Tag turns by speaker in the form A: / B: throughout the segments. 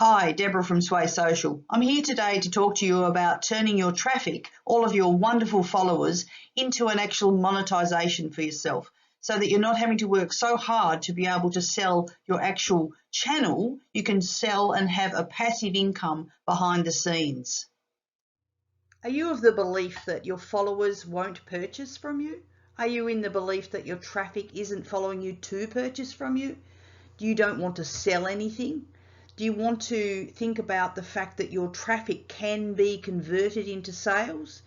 A: Hi, Deborah from Sway Social. I'm here today to talk to you about turning your traffic, all of your wonderful followers, into an actual monetization for yourself so that you're not having to work so hard to be able to sell your actual channel. You can sell and have a passive income behind the scenes. Are you of the belief that your followers won't purchase from you? Are you in the belief that your traffic isn't following you to purchase from you? You don't want to sell anything? Do you want to think about the fact that your traffic can be converted into sales?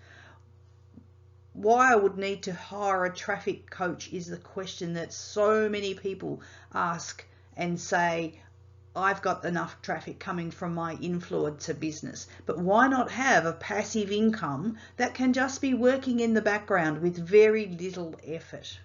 A: Why I would need to hire a traffic coach is the question that so many people ask and say, I've got enough traffic coming from my influencer business, but why not have a passive income that can just be working in the background with very little effort?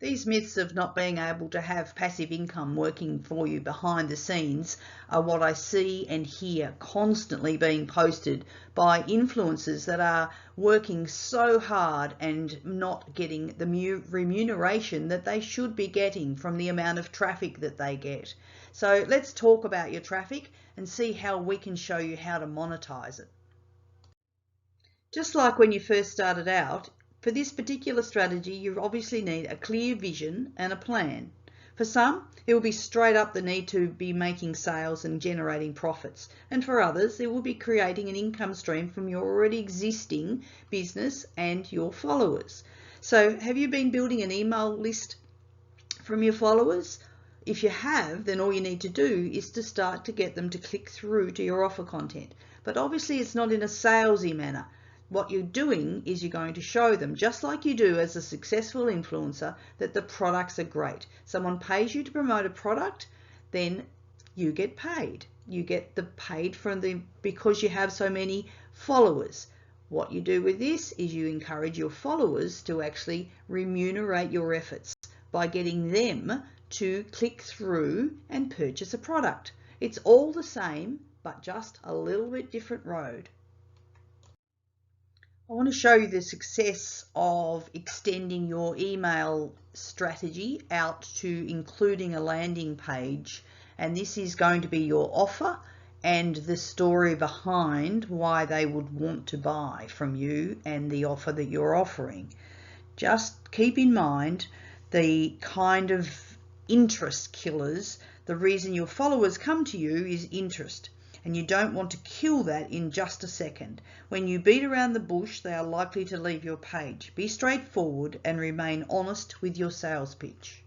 A: These myths of not being able to have passive income working for you behind the scenes are what I see and hear constantly being posted by influencers that are working so hard and not getting the remuneration that they should be getting from the amount of traffic that they get. So let's talk about your traffic and see how we can show you how to monetize it. Just like when you first started out, for this particular strategy, you obviously need a clear vision and a plan. For some, it will be straight up the need to be making sales and generating profits. And for others, it will be creating an income stream from your already existing business and your followers. So have you been building an email list from your followers? If you have, then all you need to do is to start to get them to click through to your offer content. But obviously it's not in a salesy manner. What you're doing is you're going to show them, just like you do as a successful influencer, that the products are great. Someone pays you to promote a product, then you get paid. You get the paid because you have so many followers. What you do with this is you encourage your followers to actually remunerate your efforts by getting them to click through and purchase a product. It's all the same, but just a little bit different road. I want to show you the success of extending your email strategy out to including a landing page, and this is going to be your offer and the story behind why they would want to buy from you and the offer that you're offering. Just keep in mind the kind of interest killers. The reason your followers come to you is interest. And you don't want to kill that in just a second. When you beat around the bush, they are likely to leave your page. Be straightforward and remain honest with your sales pitch.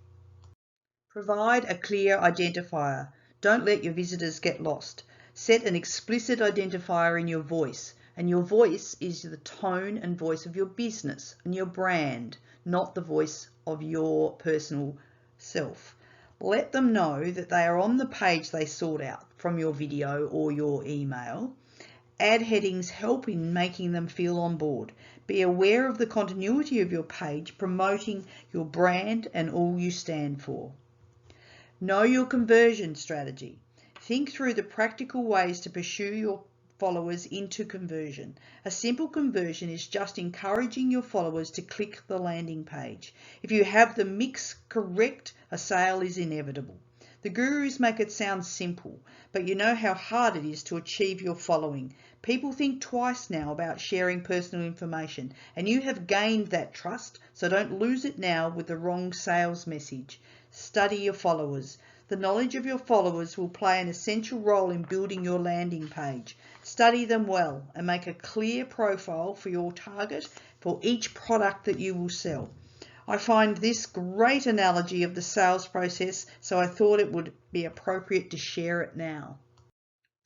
A: Provide a clear identifier. Don't let your visitors get lost. Set an explicit identifier in your voice, and your voice is the tone and voice of your business and your brand, not the voice of your personal self. Let them know that they are on the page they sought out from your video or your email. Add headings help in making them feel on board. Be aware of the continuity of your page, promoting your brand and all you stand for. Know your conversion strategy. Think through the practical ways to pursue your followers into conversion. A simple conversion is just encouraging your followers to click the landing page. If you have the mix correct, a sale is inevitable. The gurus make it sound simple, but you know how hard it is to achieve your following. People think twice now about sharing personal information, and you have gained that trust, so don't lose it now with the wrong sales message. Study your followers. The knowledge of your followers will play an essential role in building your landing page. Study them well and make a clear profile for your target for each product that you will sell. I find this great analogy of the sales process, so I thought it would be appropriate to share it now.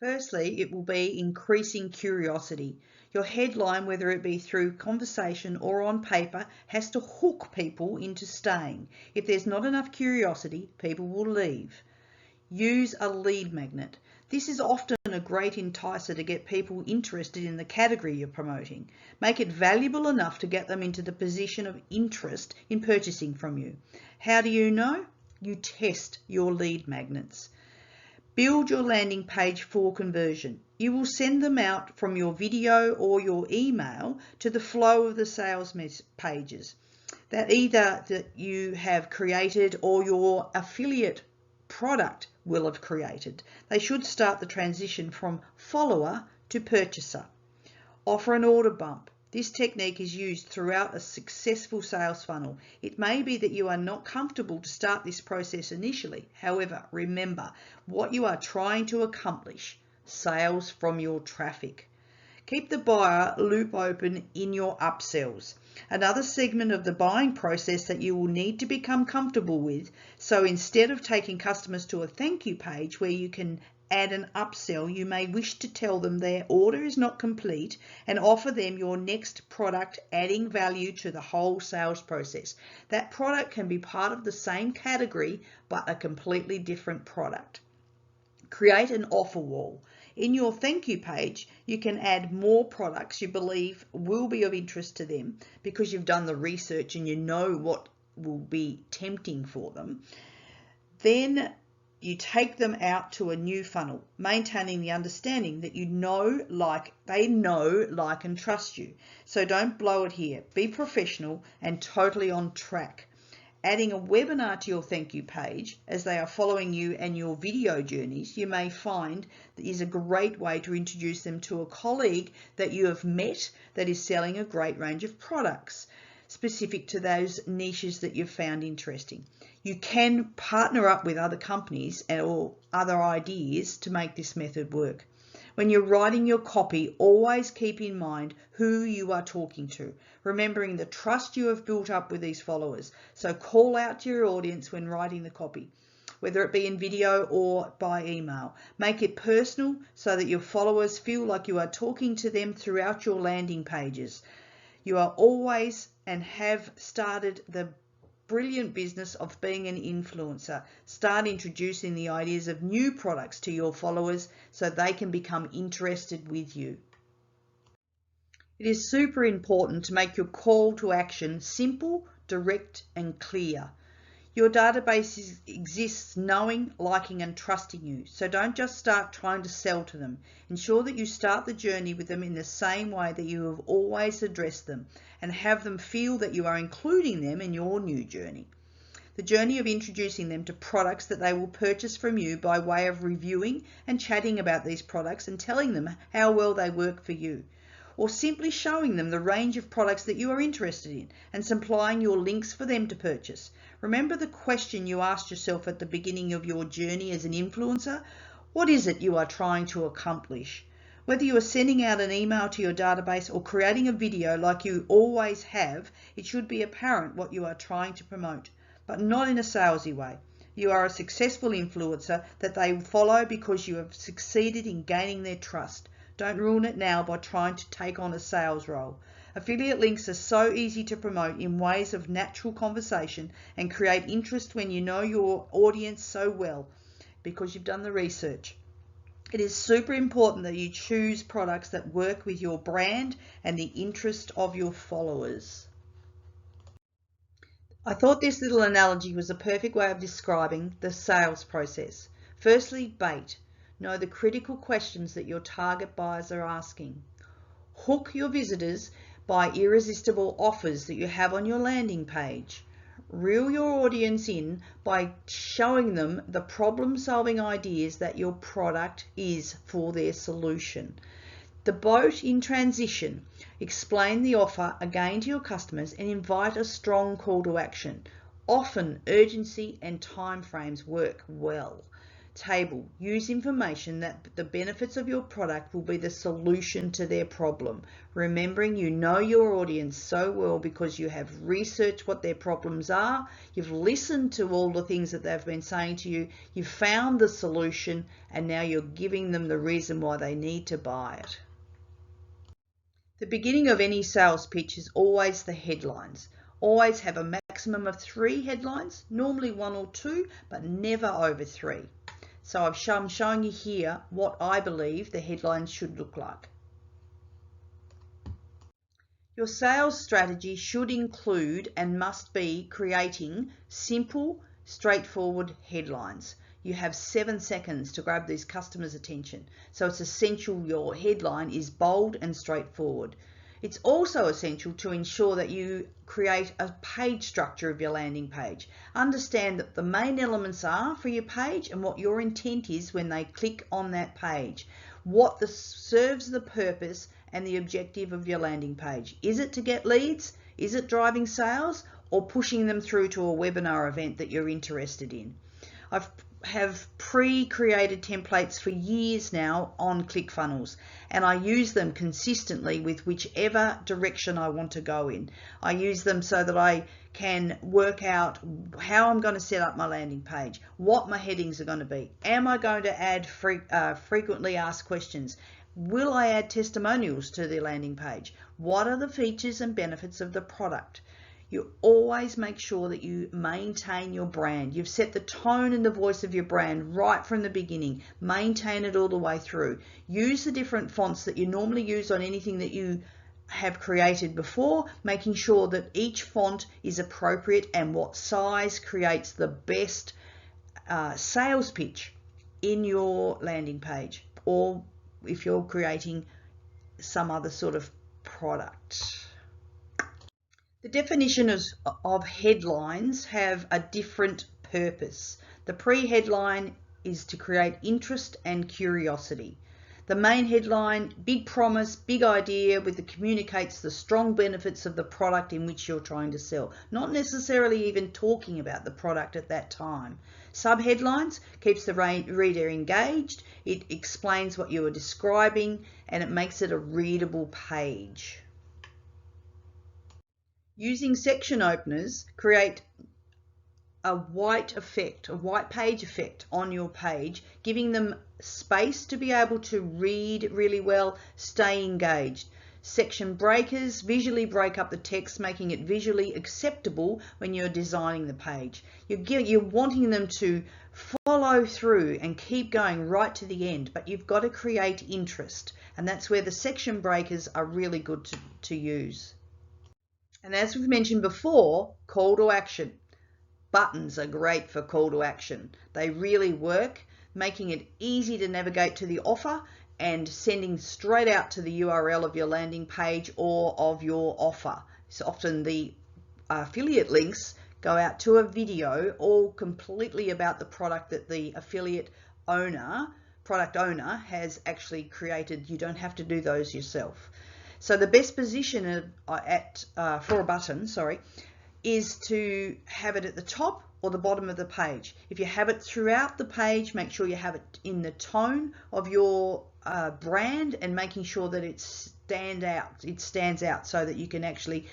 A: Firstly, it will be increasing curiosity. Your headline, whether it be through conversation or on paper, has to hook people into staying. If there's not enough curiosity, people will leave. Use a lead magnet. This is often a great enticer to get people interested in the category you're promoting. Make it valuable enough to get them into the position of interest in purchasing from you. How do you know? You test your lead magnets. Build your landing page for conversion. You will send them out from your video or your email to the flow of the sales pages that either that you have created or your affiliate product will have created. They should start the transition from follower to purchaser. Offer an order bump. This technique is used throughout a successful sales funnel. It may be that you are not comfortable to start this process initially. However, remember what you are trying to accomplish: sales from your traffic. Keep the buyer loop open in your upsells. Another segment of the buying process that you will need to become comfortable with. So instead of taking customers to a thank you page where you can add an upsell, you may wish to tell them their order is not complete and offer them your next product, adding value to the whole sales process. That product can be part of the same category, but a completely different product. Create an offer wall. In your thank you page, you can add more products you believe will be of interest to them because you've done the research and you know what will be tempting for them. Then you take them out to a new funnel, maintaining the understanding that they know, like, and trust you. So don't blow it here. Be professional and totally on track. Adding a webinar to your thank you page as they are following you and your video journeys, you may find that is a great way to introduce them to a colleague that you have met that is selling a great range of products specific to those niches that you've found interesting. You can partner up with other companies or other ideas to make this method work. When you're writing your copy, always keep in mind who you are talking to, remembering the trust you have built up with these followers. So call out to your audience when writing the copy, whether it be in video or by email. Make it personal so that your followers feel like you are talking to them throughout your landing pages. You are always and have started the brilliant business of being an influencer. Start introducing the ideas of new products to your followers so they can become interested with you. It is super important to make your call to action simple, direct, and clear. Your database exists knowing, liking, and trusting you. So don't just start trying to sell to them. Ensure that you start the journey with them in the same way that you have always addressed them, and have them feel that you are including them in your new journey. The journey of introducing them to products that they will purchase from you by way of reviewing and chatting about these products and telling them how well they work for you. Or simply showing them the range of products that you are interested in and supplying your links for them to purchase. Remember the question you asked yourself at the beginning of your journey as an influencer? What is it you are trying to accomplish? Whether you are sending out an email to your database or creating a video like you always have, it should be apparent what you are trying to promote, but not in a salesy way. You are a successful influencer that they follow because you have succeeded in gaining their trust. Don't ruin it now by trying to take on a sales role. Affiliate links are so easy to promote in ways of natural conversation and create interest when you know your audience so well because you've done the research. It is super important that you choose products that work with your brand and the interest of your followers. I thought this little analogy was a perfect way of describing the sales process. Firstly, bait. Know the critical questions that your target buyers are asking. Hook your visitors by irresistible offers that you have on your landing page. Reel your audience in by showing them the problem-solving ideas that your product is for their solution. The boat in transition. Explain the offer again to your customers and invite a strong call to action. Often urgency and time frames work well. Table. Use information that the benefits of your product will be the solution to their problem. Remembering you know your audience so well because you have researched what their problems are, you've listened to all the things that they've been saying to you, you've found the solution, and now you're giving them the reason why they need to buy it. The beginning of any sales pitch is always the headlines. Always have a maximum of 3 headlines, normally 1 or 2, but never over 3. So I'm showing you here what I believe the headlines should look like. Your sales strategy should include and must be creating simple, straightforward headlines. You have 7 seconds to grab these customers' attention. So it's essential your headline is bold and straightforward. It's also essential to ensure that you create a page structure of your landing page. Understand that the main elements are for your page and what your intent is when they click on that page. What serves the purpose and the objective of your landing page. Is it to get leads? Is it driving sales? Or pushing them through to a webinar event that you're interested in? I have pre-created templates for years now on ClickFunnels, and I use them consistently with whichever direction I want to go in. I use them so that I can work out how I'm going to set up my landing page, what my headings are going to be. Am I going to add frequently asked questions? Will I add testimonials to the landing page? What are the features and benefits of the product? You always make sure that you maintain your brand. You've set the tone and the voice of your brand right from the beginning. Maintain it all the way through. Use the different fonts that you normally use on anything that you have created before, making sure that each font is appropriate and what size creates the best sales pitch in your landing page, or if you're creating some other sort of product. The definitions of headlines have a different purpose. The pre-headline is to create interest and curiosity. The main headline, big promise, big idea, with communicates the strong benefits of the product in which you're trying to sell, not necessarily even talking about the product at that time. Subheadlines keeps the reader engaged, it explains what you are describing, and it makes it a readable page. Using section openers, create a white page effect on your page, giving them space to be able to read really well, stay engaged. Section breakers visually break up the text, making it visually acceptable when you're designing the page. You're wanting them to follow through and keep going right to the end, but you've got to create interest, and that's where the section breakers are really good to use. And as we've mentioned before, call to action. Buttons are great for call to action. They really work, making it easy to navigate to the offer and sending straight out to the URL of your landing page or of your offer. So often the affiliate links go out to a video all completely about the product that the affiliate product owner has actually created. You don't have to do those yourself. So the best position for a button, is to have it at the top or the bottom of the page. If you have it throughout the page, make sure you have it in the tone of your brand and making sure that it stands out so that you can actually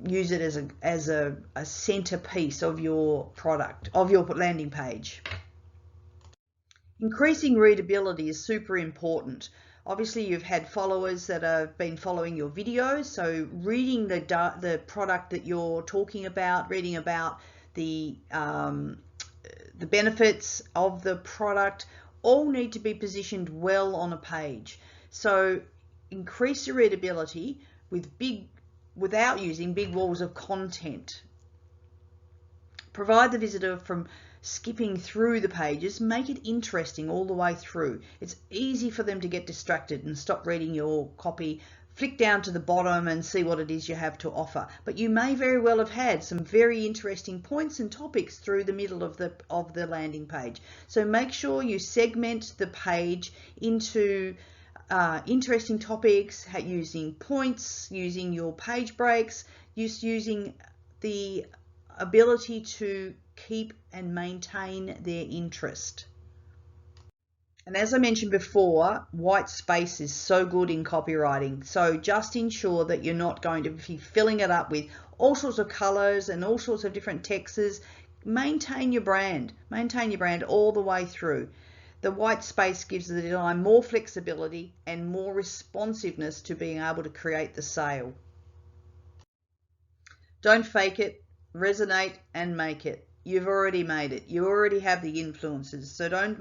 A: use it as a centerpiece of your product, of your landing page. Increasing readability is super important. Obviously, you've had followers that have been following your videos, so reading the product that you're talking about, reading about the benefits of the product, all need to be positioned well on a page. So increase your readability without using big walls of content. Provide the visitor from skipping through the pages, make it interesting all the way through. It's easy for them to get distracted and stop reading your copy, flick down to the bottom and see what it is you have to offer. But you may very well have had some very interesting points and topics through the middle of the landing page. So make sure you segment the page into interesting topics, using points, using your page breaks, using the ability to keep and maintain their interest. And as I mentioned before, white space is so good in copywriting. So just ensure that you're not going to be filling it up with all sorts of colors and all sorts of different texts. Maintain your brand all the way through. The white space gives the design more flexibility and more responsiveness to being able to create the sale. Don't fake it, resonate and make it. You've already made it. You already have the influences. So don't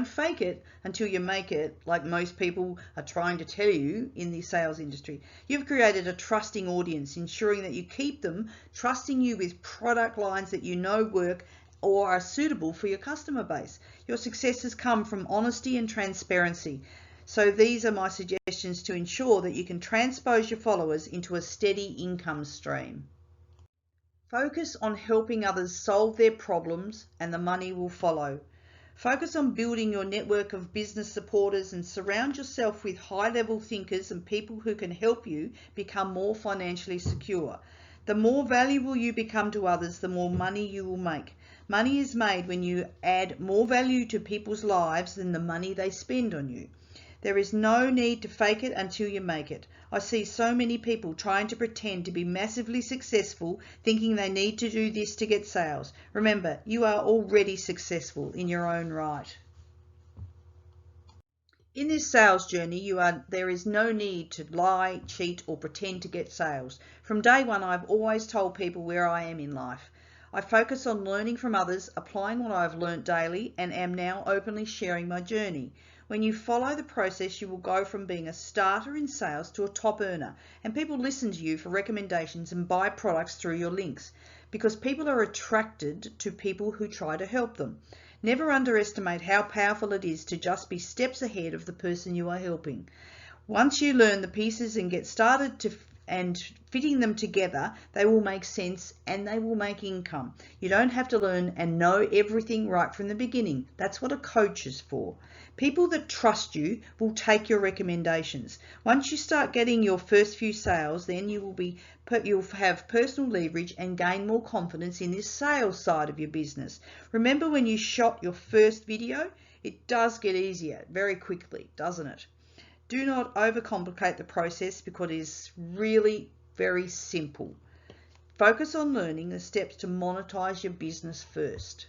A: fake it until you make it, like most people are trying to tell you in the sales industry. You've created a trusting audience, ensuring that you keep them trusting you with product lines that you know work or are suitable for your customer base. Your success has come from honesty and transparency. So these are my suggestions to ensure that you can transpose your followers into a steady income stream. Focus on helping others solve their problems and the money will follow. Focus on building your network of business supporters and surround yourself with high-level thinkers and people who can help you become more financially secure. The more valuable you become to others, the more money you will make. Money is made when you add more value to people's lives than the money they spend on you. There is no need to fake it until you make it. I see so many people trying to pretend to be massively successful, thinking they need to do this to get sales. Remember, you are already successful in your own right. In this sales journey, there is no need to lie, cheat, or pretend to get sales. From day one, I've always told people where I am in life. I focus on learning from others, applying what I've learnt daily, and am now openly sharing my journey. When you follow the process, you will go from being a starter in sales to a top earner, and people listen to you for recommendations and buy products through your links, because people are attracted to people who try to help them. Never underestimate how powerful it is to just be steps ahead of the person you are helping. Once you learn the pieces and get started and fitting them together, they will make sense and they will make income. You don't have to learn and know everything right from the beginning. That's what a coach is for. People that trust you will take your recommendations. Once you start getting your first few sales, then you'll have personal leverage and gain more confidence in this sales side of your business. Remember when you shot your first video? It does get easier very quickly, doesn't it? Do not overcomplicate the process because it is really very simple. Focus on learning the steps to monetize your business first.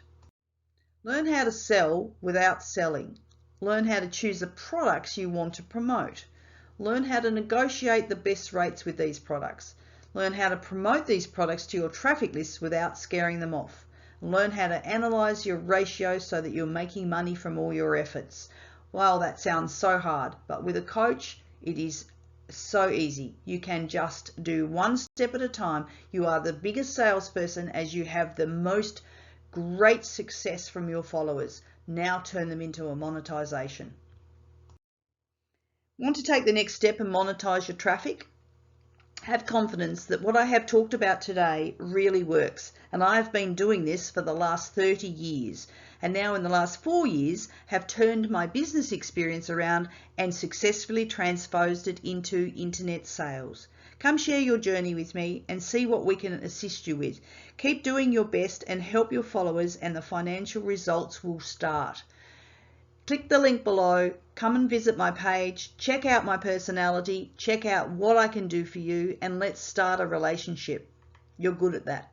A: Learn how to sell without selling. Learn how to choose the products you want to promote. Learn how to negotiate the best rates with these products. Learn how to promote these products to your traffic lists without scaring them off. Learn how to analyze your ratio so that you're making money from all your efforts. Wow, that sounds so hard, but with a coach, it is so easy. You can just do one step at a time. You are the biggest salesperson as you have the most great success from your followers. Now turn them into a monetization. Want to take the next step and monetize your traffic? Have confidence that what I have talked about today really works, and I have been doing this for the last 30 years, and now in the last 4 years have turned my business experience around and successfully transposed it into internet sales. Come share your journey with me and see what we can assist you with. Keep doing your best and help your followers, and the financial results will start. Click the link below, come and visit my page, check out my personality, check out what I can do for you, and let's start a relationship. You're good at that.